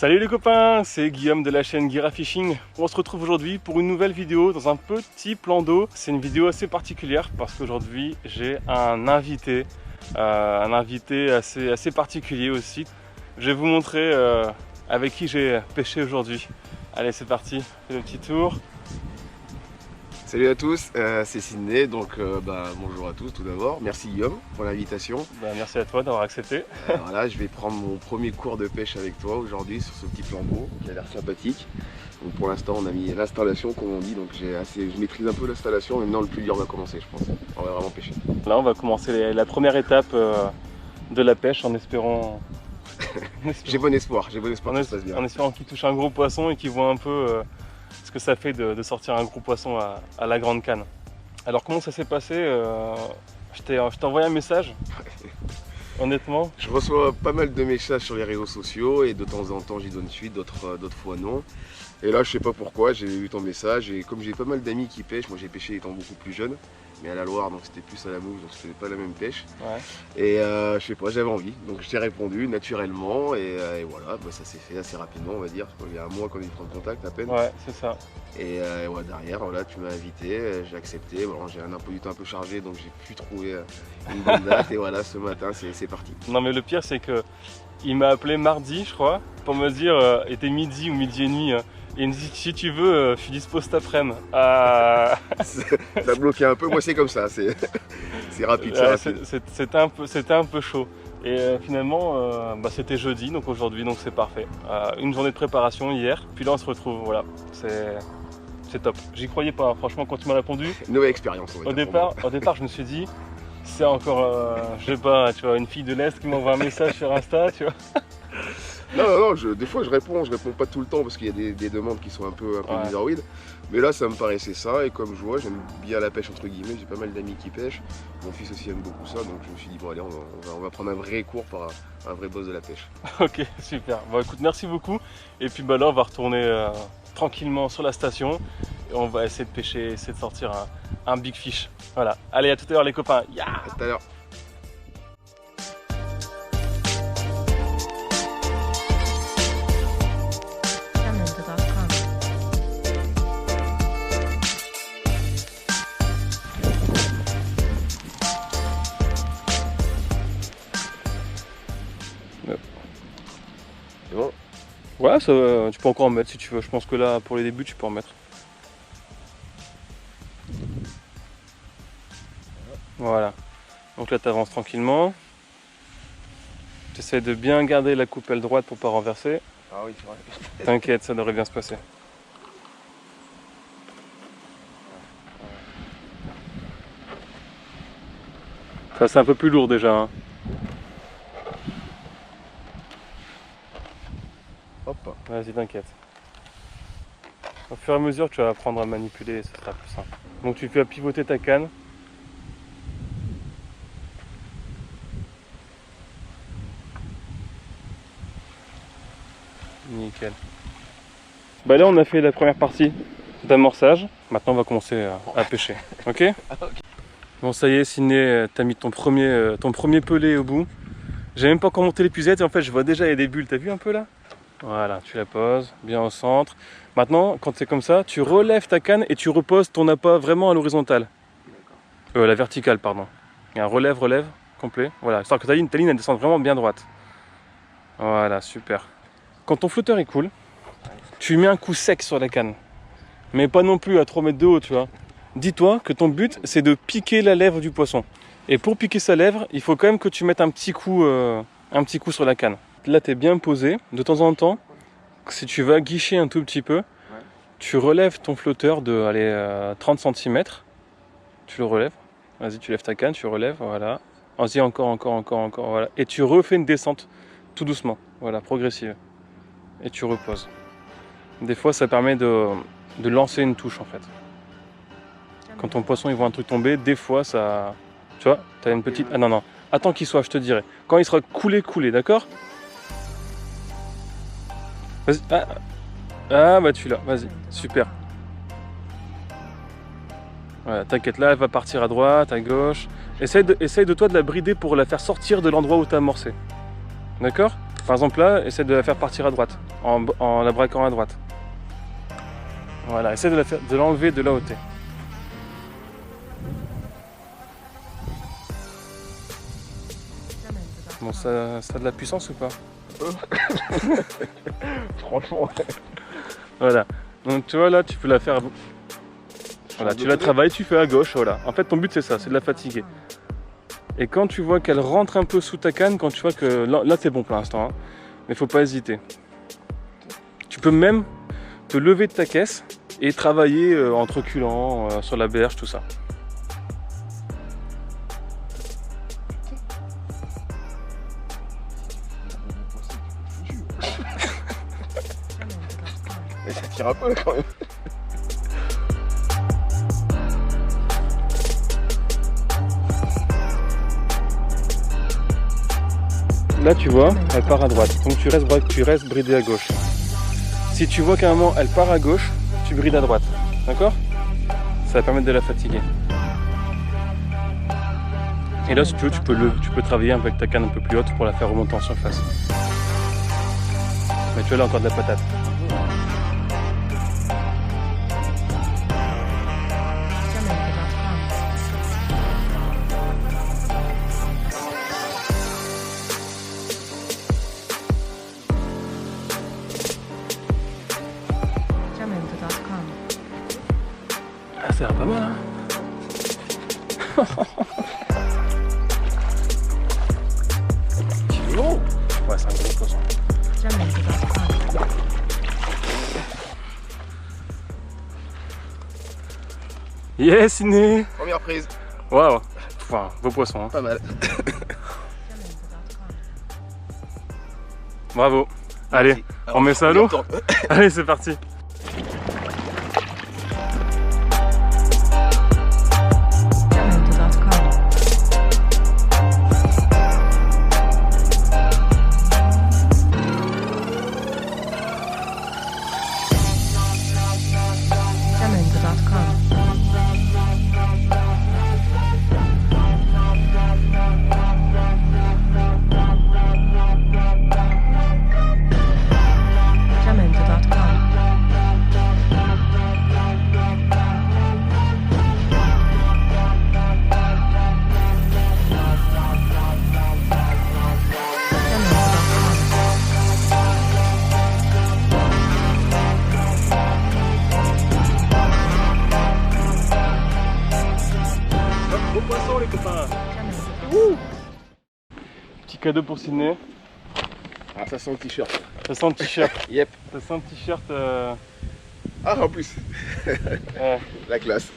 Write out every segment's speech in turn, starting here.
Salut les copains, c'est Guillaume de la chaîne Guira Fishing. On se retrouve aujourd'hui pour une nouvelle vidéo dans un petit plan d'eau. C'est une vidéo assez particulière parce qu'aujourd'hui j'ai un invité assez particulier aussi. Je vais vous montrer avec qui j'ai pêché aujourd'hui. Allez, c'est parti, c'est le petit tour. Salut à tous, c'est Sydney, donc bonjour à tous tout d'abord. Merci Guillaume pour l'invitation. Merci à toi d'avoir accepté. Voilà, je vais prendre mon premier cours de pêche avec toi aujourd'hui sur ce petit plan d'eau qui a l'air sympathique. Donc pour l'instant on a mis l'installation comme on dit, donc je maîtrise un peu l'installation, maintenant le plus dur va commencer je pense. On va vraiment pêcher. Là on va commencer la première étape de la pêche en espérant... J'ai bon espoir que ça se passe bien. En espérant qu'il touche un gros poisson et qu'il voit un peu ce que ça fait de sortir un gros poisson à la grande canne. Alors comment ça s'est passé? Je t'ai envoyé un message. Honnêtement, je reçois pas mal de messages sur les réseaux sociaux et de temps en temps j'y donne suite, d'autres fois non. Et là je sais pas pourquoi, j'ai eu ton message et comme j'ai pas mal d'amis qui pêchent, moi j'ai pêché étant beaucoup plus jeune, mais à la Loire donc c'était plus à la mouche donc c'était pas la même pêche. Ouais. Et je sais pas, j'avais envie, donc je t'ai répondu naturellement et voilà, ça s'est fait assez rapidement on va dire, il y a un mois qu'on est en contact à peine. Ouais, c'est ça. Et ouais, derrière, voilà, tu m'as invité, j'ai accepté, bon, j'ai un emploi du temps un peu chargé donc j'ai pu trouver une bonne date et voilà, ce matin c'est parti. Non mais le pire c'est que il m'a appelé mardi je crois pour me dire, était midi ou midi et demi, et il me dit si tu veux, je suis dispo cet après-midi. Ça bloqué un peu, moi c'est comme ça, c'est rapide. C'était un peu chaud. Et finalement, c'était jeudi, donc aujourd'hui, donc c'est parfait. Une journée de préparation hier, puis là on se retrouve, voilà, c'est top. J'y croyais pas, franchement, quand tu m'as répondu. Nouvelle expérience. Au départ, je me suis dit, c'est encore, je sais pas, tu vois, une fille de l'Est qui m'envoie un message sur Insta, tu vois. Non, des fois je réponds pas tout le temps parce qu'il y a des demandes qui sont un peu bizarroïdes. Mais là ça me paraissait ça et comme je vois, j'aime bien la pêche entre guillemets, j'ai pas mal d'amis qui pêchent. Mon fils aussi aime beaucoup ça, donc je me suis dit bon allez on va prendre un vrai cours par un vrai boss de la pêche. Ok, super. Bon écoute, merci beaucoup. Et puis là on va retourner tranquillement sur la station et on va essayer de pêcher, essayer de sortir un big fish. Voilà, allez à tout à l'heure les copains. Yeah, à tout à l'heure. C'est bon? Ouais, ça, tu peux encore en mettre si tu veux. Je pense que là, pour les débuts, tu peux en mettre. Voilà. Donc là, tu avances tranquillement. Tu essaies de bien garder la coupelle droite pour pas renverser. Ah oui, c'est vrai. T'inquiète, ça devrait bien se passer. Ça, c'est un peu plus lourd déjà. Hein. Hop. Vas-y, t'inquiète. Au fur et à mesure, tu vas apprendre à manipuler, ça sera plus simple. Donc tu fais pivoter ta canne. Nickel. Là, on a fait la première partie d'amorçage. Maintenant, on va commencer à pêcher. Ok? Bon, ça y est, Sydney, t'as mis ton premier pelé au bout. J'ai même pas encore monté l'épuisette et en fait, je vois déjà il y a des bulles. T'as vu un peu là? Voilà, tu la poses bien au centre. Maintenant, quand c'est comme ça, tu relèves ta canne et tu reposes ton appât vraiment à l'horizontale. La verticale, pardon. Il y a un relève complet. Voilà, histoire que ta ligne elle descende vraiment bien droite. Voilà, super. Quand ton flotteur est cool, tu mets un coup sec sur la canne. Mais pas non plus à 3 mètres de haut, tu vois. Dis-toi que ton but, c'est de piquer la lèvre du poisson. Et pour piquer sa lèvre, il faut quand même que tu mettes un petit coup sur la canne. Là, tu es bien posé. De temps en temps, si tu vas guicher un tout petit peu, tu relèves ton flotteur de 30 cm. Tu le relèves. Vas-y, tu lèves ta canne, tu relèves. Voilà. Vas-y, encore. Voilà. Et tu refais une descente tout doucement. Voilà, progressive. Et tu reposes. Des fois, ça permet de lancer une touche en fait. Quand ton poisson il voit un truc tomber, des fois ça... Tu vois, tu as une petite... Ah non. Attends qu'il soit, je te dirai. Quand il sera coulé, d'accord? Vas-y. Ah bah tu l'as, vas-y, super. Voilà, t'inquiète, là elle va partir à droite, à gauche. Essaye de toi de la brider pour la faire sortir de l'endroit où tu as amorcé. D'accord? Par exemple là, essaie de la faire partir à droite, en la braquant à droite. Voilà, essaie de l'enlever de là où t'es. Bon, ça a de la puissance ou pas? Franchement, ouais. Voilà, donc tu vois là, tu peux la faire... Voilà, tu la travailles, tu fais à gauche, voilà. En fait, ton but c'est ça, c'est de la fatiguer. Et quand tu vois qu'elle rentre un peu sous ta canne, quand tu vois que... Là c'est bon pour l'instant, hein, mais faut pas hésiter. Tu peux même te lever de ta caisse et travailler en te reculant sur la berge, tout ça. Et ça tire un peu quand même. Là tu vois, elle part à droite, donc tu restes bridé à gauche. Si tu vois qu'à un moment elle part à gauche, tu brides à droite, d'accord? Ça va permettre de la fatiguer. Et là si tu veux, tu peux travailler avec ta canne un peu plus haute pour la faire remonter en surface. Mais tu vois là encore de la patate. Ah, ça a l'air pas mal, hein. C'est gros. Ouais, c'est un gros poisson. Yes, Iné. Première prise. Waouh. Enfin, beau poisson, hein. Pas mal. Bravo. Allez, on met ça à l'eau. Allez, c'est parti. Poisson les copains. Petit cadeau pour Sydney. Ah, ça sent le t-shirt. Ça sent le t-shirt. Yep. Ça sent le t-shirt. Ah, en plus. La classe.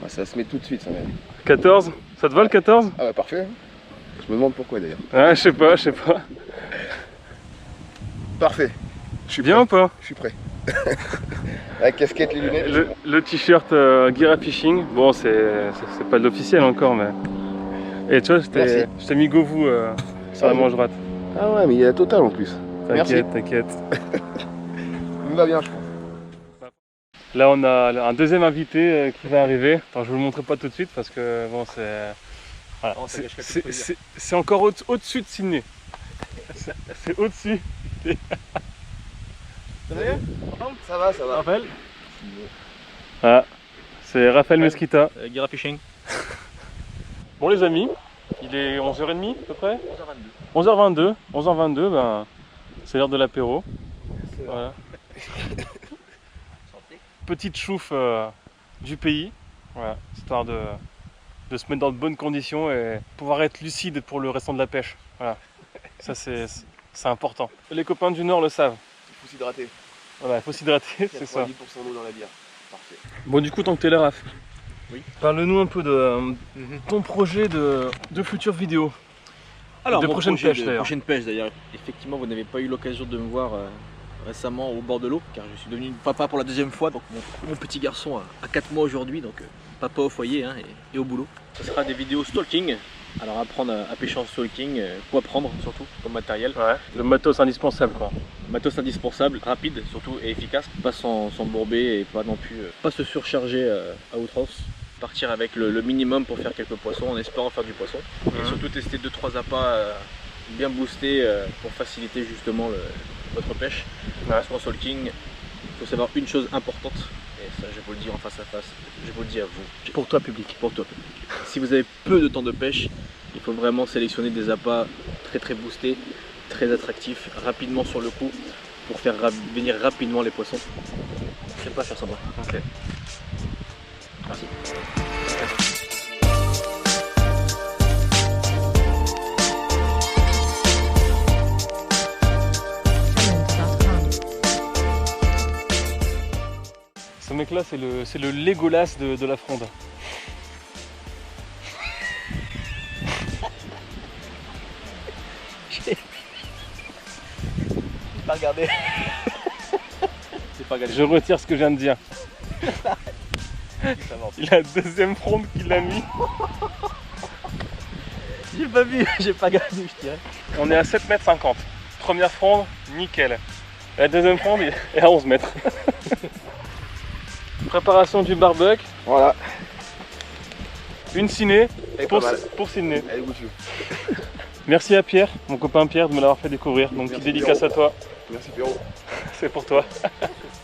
Ah, ça se met tout de suite, ça même. 14. Ça te va le 14? Ah bah parfait. Je me demande pourquoi d'ailleurs. Ouais, je sais pas. Parfait. Je suis Bien ou pas? Je suis prêt. La casquette, les lunettes. Le t-shirt Guira Fishing. Bon, c'est pas de l'officiel encore, mais. Et tu vois, je t'ai mis Govou sur la manche droite. Ah ouais, mais il y a la totale en plus. T'inquiète. Il me va bien, je pense. Là, on a un deuxième invité qui va arriver. Attends, je vous le montre pas tout de suite parce que bon, c'est. Voilà. C'est encore au-dessus de Sydney. C'est au-dessus. Ça va bien? Ça va, ça va. Raphaël? Ah, c'est Raphaël Mesquita. Guira Fishing. Bon les amis, il est 11h30 à peu près? 11h22. 11h22, ben, c'est l'heure de l'apéro. Voilà. Petite chouffe du pays, voilà, histoire de se mettre dans de bonnes conditions et pouvoir être lucide pour le restant de la pêche. Voilà. Ça c'est important. Les copains du Nord le savent. Il faut s'hydrater. Voilà, il faut s'hydrater, c'est ça. 90% d'eau dans la bière. Parfait. Bon du coup, tant que t'es là, Raph, oui. Parle-nous un peu de ton projet de futures vidéos. Alors, de mon prochaine projet pêche de d'ailleurs. prochaine pêche d'ailleurs. Effectivement, vous n'avez pas eu l'occasion de me voir récemment au bord de l'eau, car je suis devenu papa pour la deuxième fois. Donc mon petit garçon a 4 mois aujourd'hui, donc papa au foyer hein, et au boulot. Ce sera des vidéos stalking. Alors apprendre à pêcher en stalking, quoi prendre surtout comme matériel. Ouais, le matos indispensable quoi. Matos indispensable, rapide surtout et efficace. Pas s'embourber et pas non plus pas se surcharger à outrance. partir avec le minimum pour faire quelques poissons en espérant faire du poisson. Et surtout tester 2-3 appâts bien boostés pour faciliter justement votre pêche. Parce qu'en salking, il faut savoir une chose importante, et ça je vais vous le dire en face à face, je vous le dis à vous. Pour toi public. Pour toi public. Si vous avez peu de temps de pêche, il faut vraiment sélectionner des appâts très boostés, très attractifs, rapidement sur le coup, pour faire venir rapidement les poissons. Je sais pas faire semblant. Ok. Merci. Ce mec là c'est le Legolas de la fronde. J'ai pas regardé. J'ai pas regardé. Je retire ce que je viens de dire. Il a la deuxième fronde qu'il a mis. J'ai pas vu, j'ai pas regardé, je dirais. On est à 7,50 m. Première fronde, nickel. La deuxième fronde est à 11 mètres. Préparation du barbecue. Voilà, Une ciné elle est pour, pas mal. pour Sydney. Elle est goûtue. Merci à Pierre, mon copain Pierre, de me l'avoir fait découvrir. Donc Merci, dédicace à toi, Merci Pierrot. c'est pour toi.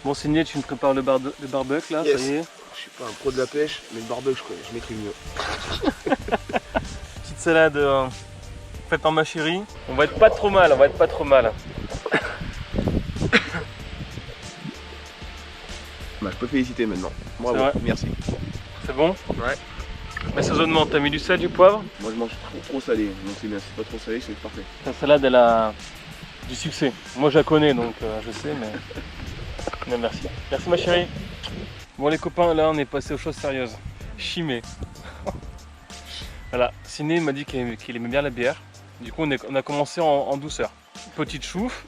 Bon Sydney, tu me prépares le barbecue là, Yes. ça y est. Je suis pas un pro de la pêche, mais le barbecue je connais, je maîtrise mieux. Petite salade faite en ma chérie. On va être pas trop mal, on va être pas trop mal. Bah, je peux féliciter maintenant. Bravo, C'est vrai. merci. C'est bon? Ouais. Assaisonnement, t'as mis du sel, du poivre? Moi je mange trop salé, donc c'est bien. Si c'est pas trop salé, c'est parfait. Ta salade, elle a du succès. Moi, je la connais, donc je sais, mais merci. Merci, ma chérie. Bon, les copains, là, on est passé aux choses sérieuses. Chimée. Voilà, Ciné m'a dit qu'il aimait bien la bière. Du coup, on a commencé en douceur. Petite chouffe.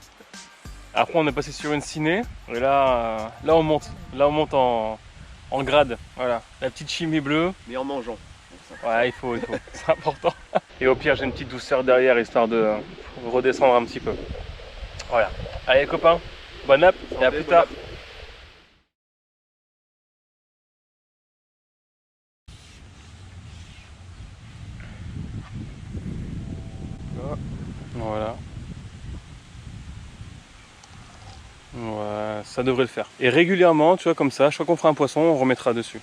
Après, on est passé sur une ciné. Et là, on monte. Là, on monte en grade. Voilà, la petite chimie bleue. Mais en mangeant. Ouais, il faut, c'est important. Et au pire, j'ai une petite douceur derrière, histoire de redescendre un petit peu. Voilà. Allez, les copains, bonne app et à plus tard. Voilà. Ouais, ça devrait le faire. Et régulièrement, tu vois, comme ça, chaque fois qu'on fera un poisson, on remettra dessus.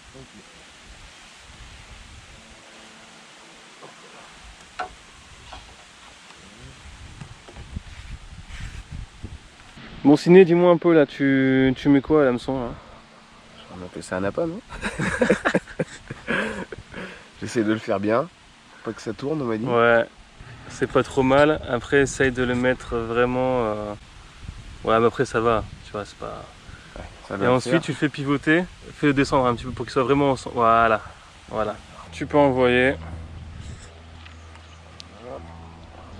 Bon Ciné, dis-moi un peu là, tu mets quoi à l'hameçon là? On appelle ça un appât, non? J'essaie de le faire bien. Pas que ça tourne, on m'a dit. Ouais, c'est pas trop mal. Après, essaye de le mettre vraiment... Ouais, mais après ça va, tu vois, c'est pas... Ouais, ça va Et le ensuite, faire. tu le fais pivoter, fais-le descendre un petit peu pour qu'il soit vraiment... Voilà, voilà. Tu peux envoyer.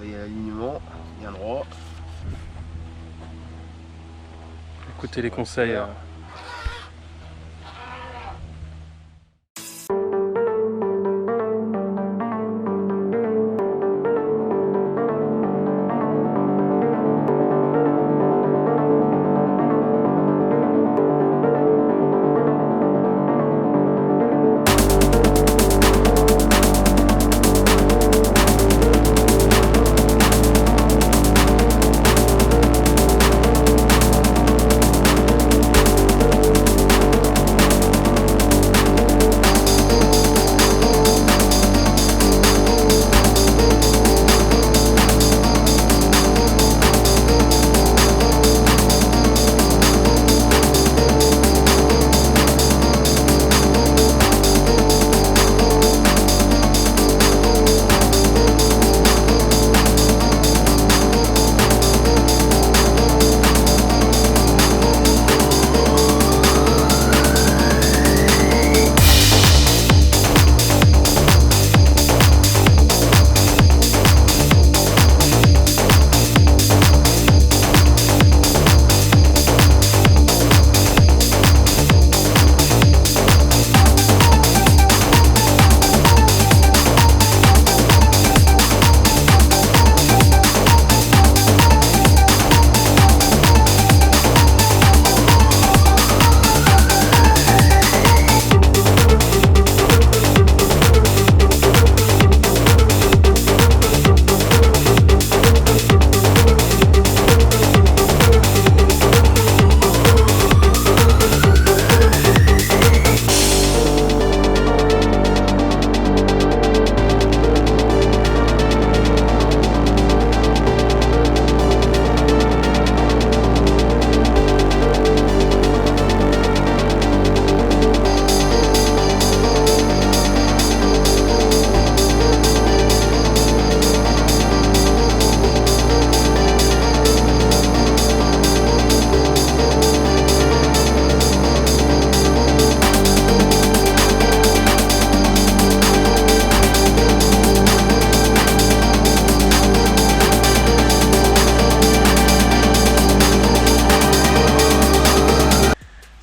Il y a l'alignement, bien droit. Écoutez les conseils.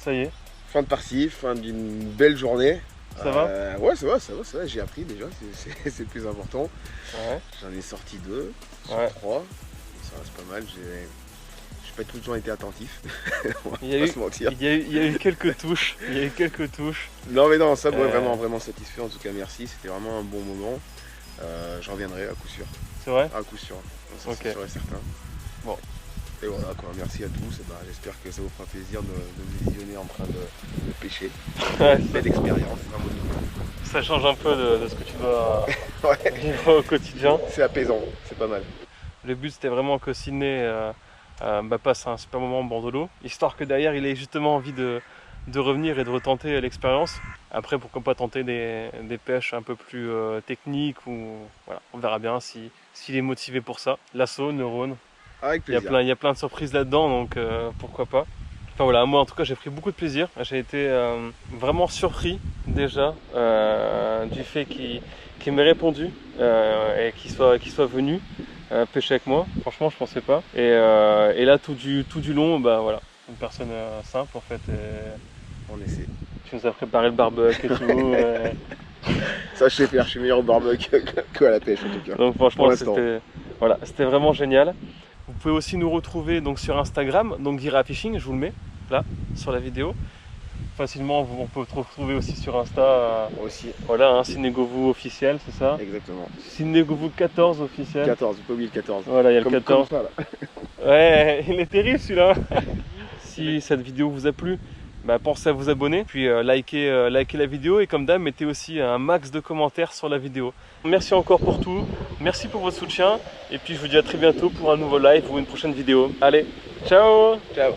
Ça y est. Fin de partie, fin d'une belle journée. Ça va? Ouais, ça va, j'ai appris déjà, c'est le plus important. Ouais. J'en ai sorti 2 sur Ouais. 3, ça reste pas mal, j'ai pas tout le temps été attentif, on va Il y a pas eu- se mentir. Il y a eu quelques touches. Il y a eu quelques touches. Non mais non, ça Euh. vraiment satisfait, en tout cas merci, c'était vraiment un bon moment. Je reviendrai à coup sûr, C'est vrai? à coup sûr, ça Ok. c'est sûr et certain. Bon. Et voilà quoi, merci à tous, et ben, j'espère que ça vous fera plaisir de me visionner en train de pêcher. Ouais, Belle expérience, vraiment. ça change un peu de ce que tu dois Ouais, vivre au quotidien. c'est apaisant, c'est pas mal. Le but c'était vraiment que Sydney passe un super moment au bord de l'eau, histoire que derrière il ait justement envie de revenir et de retenter l'expérience. Après pourquoi pas tenter des pêches un peu plus techniques ou voilà, on verra bien s'il est motivé pour ça. Lasso, neurone, Avec il y plaisir. a plein de surprises là-dedans donc pourquoi pas. Enfin voilà, moi en tout cas j'ai pris beaucoup de plaisir, j'ai été vraiment surpris déjà du fait qu'il m'ait répondu et qu'il soit venu pêcher avec moi, franchement je pensais pas. Et là tout du long, bah voilà, une personne simple en fait. On essaie. Tu nous as préparé le barbecue et tout. Ça je sais faire, je suis meilleur au barbecue qu'à la pêche en tout cas. Donc Pour franchement l'instant. c'était vraiment génial. Vous pouvez aussi nous retrouver donc sur Instagram, donc Dira Fishing, je vous le mets là sur la vidéo. Facilement on peut te retrouver aussi sur Insta. Aussi, Voilà, hein, Sinegovu officiel, c'est ça? exactement. Sinegovu 14 officiel. 14, pas oublier le 14. Voilà, il y a le Comme 14. ça là. Ouais, il est terrible celui-là. Si cette vidéo vous a plu, bah, pensez à vous abonner, puis likez la vidéo et comme d'hab, mettez aussi un max de commentaires sur la vidéo. Merci encore pour tout, merci pour votre soutien et puis je vous dis à très bientôt pour un nouveau live ou une prochaine vidéo. Allez, ciao! Ciao.